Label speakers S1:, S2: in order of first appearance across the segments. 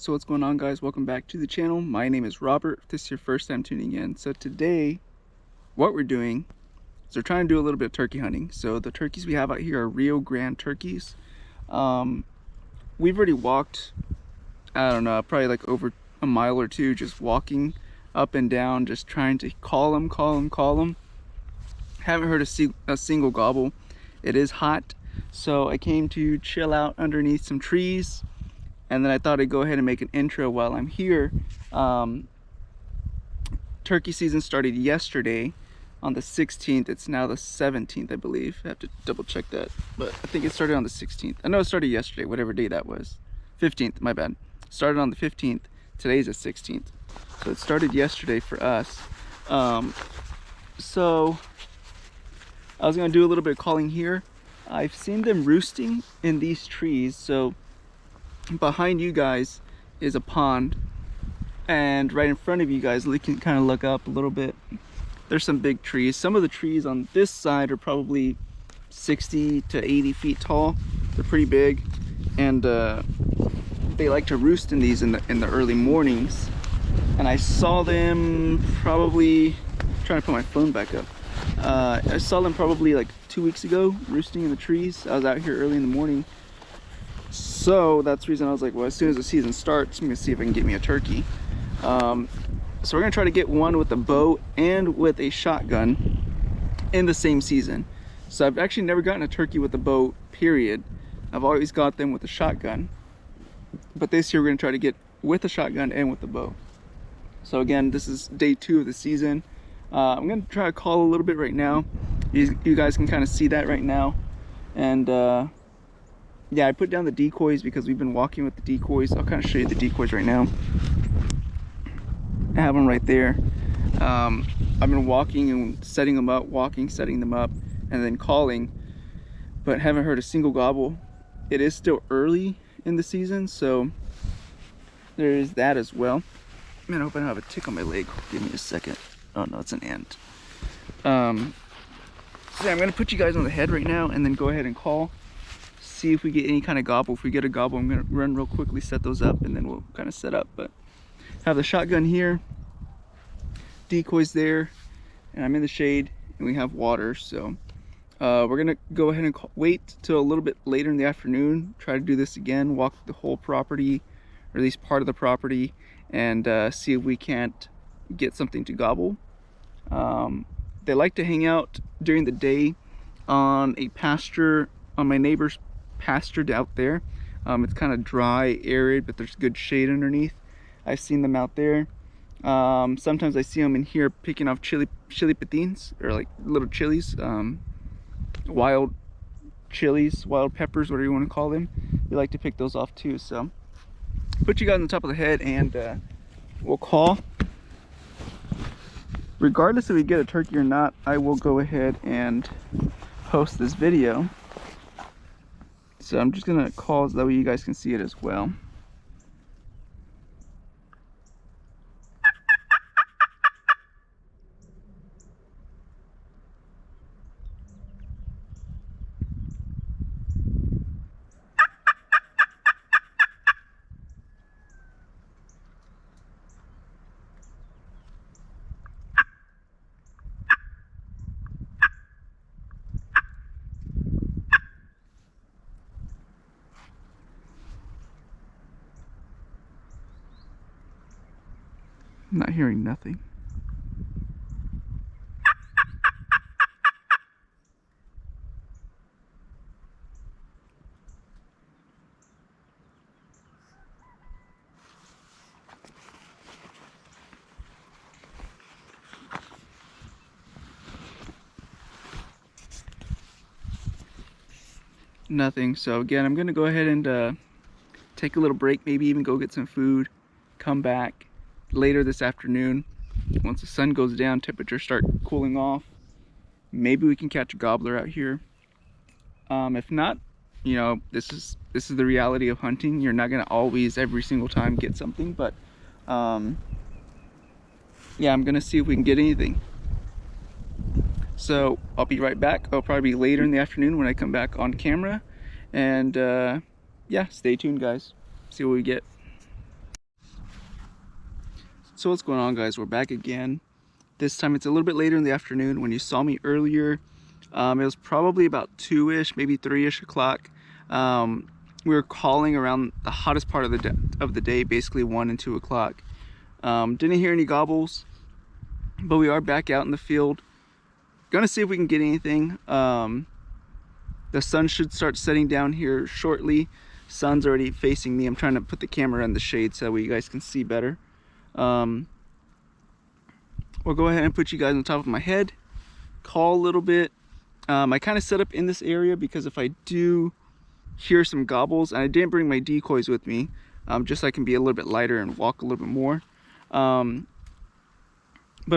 S1: So what's going on, guys? Welcome back to the channel. My name is Robert, if this is your first time tuning in. So today what we're doing is we're trying to do a little bit of turkey hunting. So the turkeys we have out here are Rio Grande turkeys. We've already walked, I don't know, probably like over a mile or two, just walking up and down, just trying to call them. Haven't heard a single gobble. It is hot, so I came to chill out underneath some trees. And then I thought I'd go ahead and make an intro while I'm here. Turkey season started yesterday on the 16th. It's now the 17th, I believe. I have to double check that, but I think it started on the 16th. I know it started yesterday, whatever day that was. 15th, my bad. Started on the 15th. Today's the 16th. So it started yesterday for us. So I was gonna do a little bit of calling here. I've seen them roosting in these trees. So behind you guys is a pond, and right in front of you guys, you can kind of look up a little bit. There's some big trees. Some of the trees on this side are probably 60 to 80 feet tall. They're pretty big, and they like to roost in these in the early mornings. And I saw them probably, I'm trying to put my phone back up. I saw them probably like 2 weeks ago roosting in the trees. I was out here early in the morning. So that's the reason I was like, well, as soon as the season starts, I'm gonna see if I can get me a turkey. So we're gonna try to get one with a bow and with a shotgun in the same season. So I've actually never gotten a turkey with a bow, period. I've always got them with a shotgun. But this year we're gonna try to get with a shotgun and with a bow. So again, this is day 2 of the season. I'm gonna try to call a little bit right now. You guys can kind of see that right now. And yeah, I put down the decoys because we've been walking with the decoys. I'll kind of show you the decoys right now. I have them right there. I've been walking and setting them up, setting them up, and then calling, but haven't heard a single gobble. It is still early in the season, so there is that as well. Man, I hope I don't have a tick on my leg. Give me a second. Oh no, it's an ant. So yeah, I'm gonna put you guys on the head right now and then go ahead and call. See if we get any kind of gobble. If we get a gobble, I'm gonna run real quickly, set those up, and then we'll kind of set up. But have the shotgun here, decoys there, and I'm in the shade, and we have water. So we're gonna go ahead and wait till a little bit later in the afternoon. Try to do this again, walk the whole property, or at least part of the property, and see if we can't get something to gobble. They like to hang out during the day on a pasture, on my neighbor's pasture out there. It's kind of dry, arid, but there's good shade underneath. I've seen them out there. Sometimes I see them in here picking off chili patines, or like little chilies, wild chilies, wild peppers, whatever you want to call them. They like to pick those off too. So put you guys on the top of the head, and we'll call. Regardless if we get a turkey or not, I will go ahead and post this video. So I'm just gonna call so that way you guys can see it as well. I'm not hearing nothing. Nothing. So again, I'm gonna go ahead and take a little break, maybe even go get some food, come back later this afternoon. Once the sun goes down, temperatures start cooling off, maybe we can catch a gobbler out here. If not, you know, this is the reality of hunting. You're not gonna always every single time get something, but yeah, I'm gonna see if we can get anything. So I'll be right back. I'll probably be later in the afternoon when I come back on camera. And yeah, stay tuned, guys. See what we get. So what's going on, guys? We're back again. This time it's a little bit later in the afternoon. When you saw me earlier, it was probably about 2-ish, maybe 3-ish o'clock. We were calling around the hottest part of the day, basically 1 and 2 o'clock. Didn't hear any gobbles, but we are back out in the field. Gonna see if we can get anything. The sun should start setting down here shortly. Sun's already facing me. I'm trying to put the camera in the shade so that way you guys can see better. We'll go ahead and put you guys on top of my head, call a little bit. I kind of set up in this area because if I do hear some gobbles, and I didn't bring my decoys with me, just so I can be a little bit lighter and walk a little bit more. But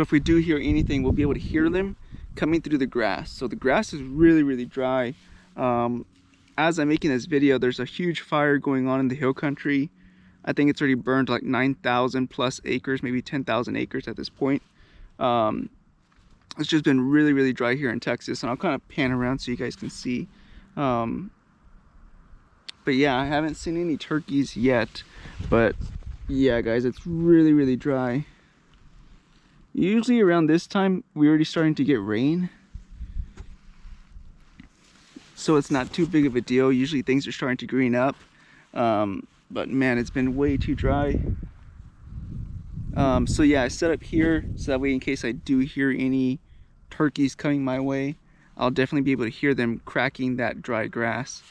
S1: if we do hear anything, we'll be able to hear them coming through the grass. So the grass is really, really dry. As I'm making this video, there's a huge fire going on in the hill country. I think it's already burned like 9,000 plus acres, maybe 10,000 acres at this point. It's just been really, really dry here in Texas, and I'll kind of pan around so you guys can see. But yeah, I haven't seen any turkeys yet, but yeah, guys, it's really, really dry. Usually around this time, we're already starting to get rain, so it's not too big of a deal. Usually things are starting to green up, but man, it's been way too dry. So yeah, I set up here so that way in case I do hear any turkeys coming my way, I'll definitely be able to hear them cracking that dry grass.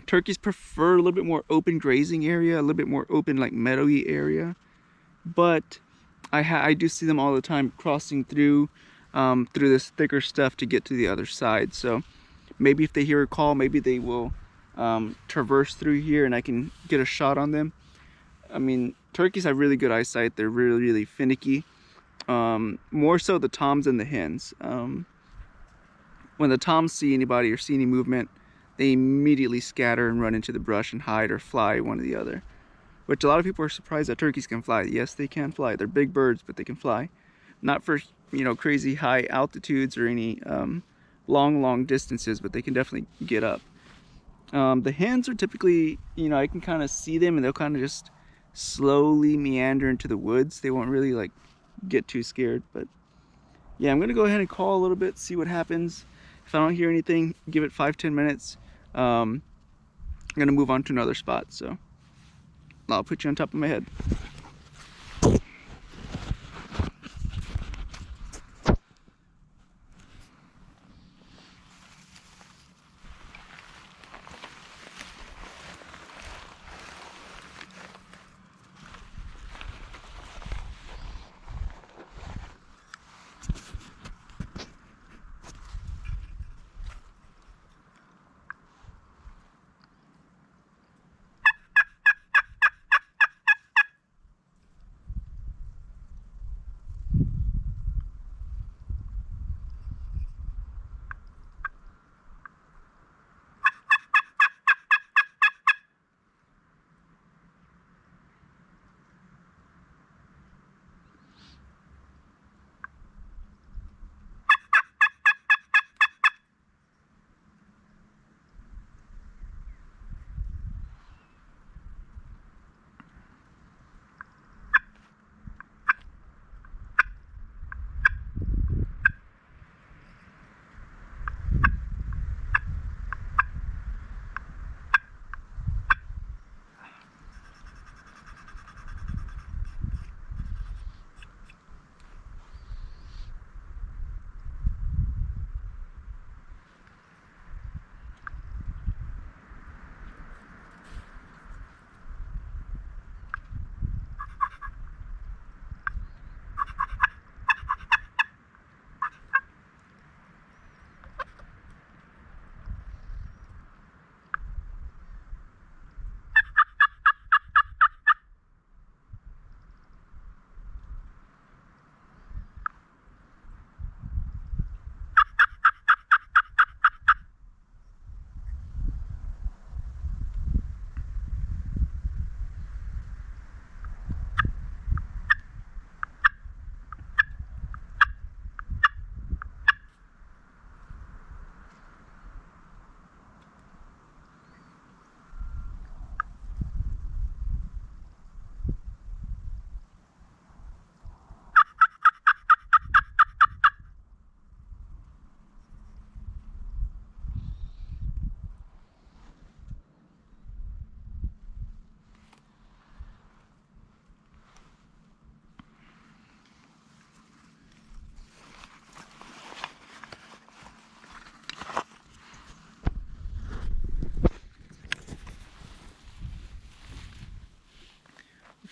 S1: Turkeys prefer a little bit more open grazing area, a little bit more open like meadowy area, but I do see them all the time crossing through this thicker stuff to get to the other side. So maybe if they hear a call, maybe they will traverse through here and I can get a shot on them. I mean, turkeys have really good eyesight. They're really, really finicky. More so the toms than the hens. When the toms see anybody or see any movement, they immediately scatter and run into the brush and hide or fly, one or the other. Which a lot of people are surprised that turkeys can fly. Yes, they can fly. They're big birds, but they can fly. Not for, you know, crazy high altitudes or any long distances, but they can definitely get up. The hens are typically, you know, I can kind of see them and they'll kind of just slowly meander into the woods. They won't really like get too scared, but yeah, I'm gonna go ahead and call a little bit, see what happens. If I don't hear anything, give it 5-10 minutes. I'm gonna move on to another spot, so I'll put you on top of my head.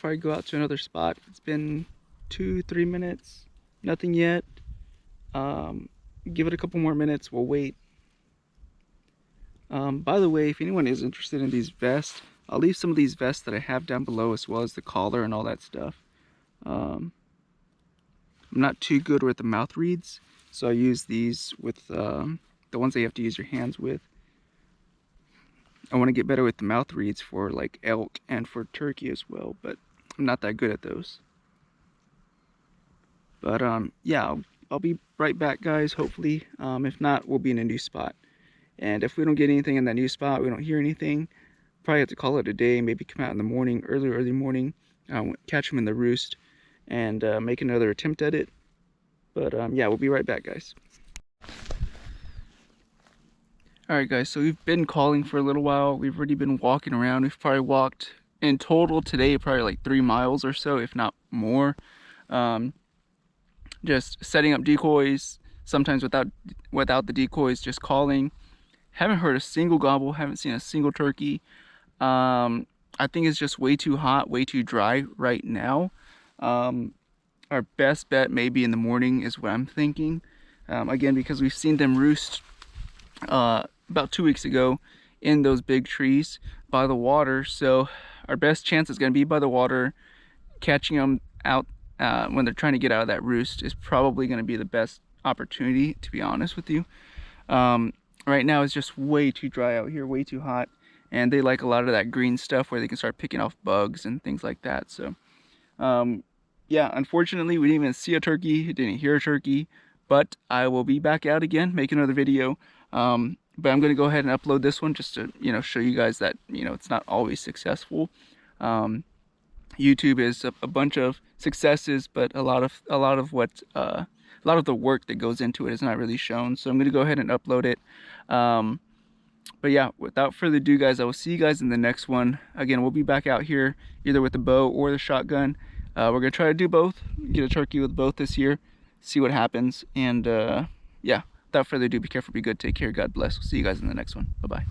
S1: before I go out to another spot. It's been 2-3 minutes, nothing yet. Give it a couple more minutes, we'll wait. By the way, if anyone is interested in these vests, I'll leave some of these vests that I have down below, as well as the collar and all that stuff. I'm not too good with the mouth reeds, so I use these with the ones that you have to use your hands with. I want to get better with the mouth reeds for like elk and for turkey as well, but I'm not that good at those. But yeah, I'll be right back, guys, hopefully. If not, we'll be in a new spot. And if we don't get anything in that new spot, we don't hear anything, probably have to call it a day, maybe come out in the morning, early morning, catch them in the roost, and make another attempt at it. But yeah, we'll be right back, guys. Alright guys, so we've been calling for a little while. We've already been walking around. We've probably walked in total today probably like 3 miles or so, if not more. Just setting up decoys, sometimes without the decoys, just calling. Haven't heard a single gobble, haven't seen a single turkey. I think it's just way too hot, way too dry right now. Our best bet may be in the morning is what I'm thinking. Again, because we've seen them roost about 2 weeks ago in those big trees by the water. So our best chance is going to be by the water. Catching them out when they're trying to get out of that roost is probably going to be the best opportunity, to be honest with you. Right now it's just way too dry out here, way too hot, and they like a lot of that green stuff where they can start picking off bugs and things like that. So yeah, unfortunately we didn't even see a turkey, didn't hear a turkey, but I will be back out again, make another video. But I'm going to go ahead and upload this one just to, you know, show you guys that, you know, it's not always successful. YouTube is a bunch of successes, but a lot of the work that goes into it is not really shown. So I'm going to go ahead and upload it. But yeah, without further ado, guys, I will see you guys in the next one. Again, we'll be back out here either with the bow or the shotgun. We're going to try to do both, get a turkey with both this year, see what happens. And yeah, without further ado, be careful, be good, take care, God bless. We'll see you guys in the next one. Bye-bye.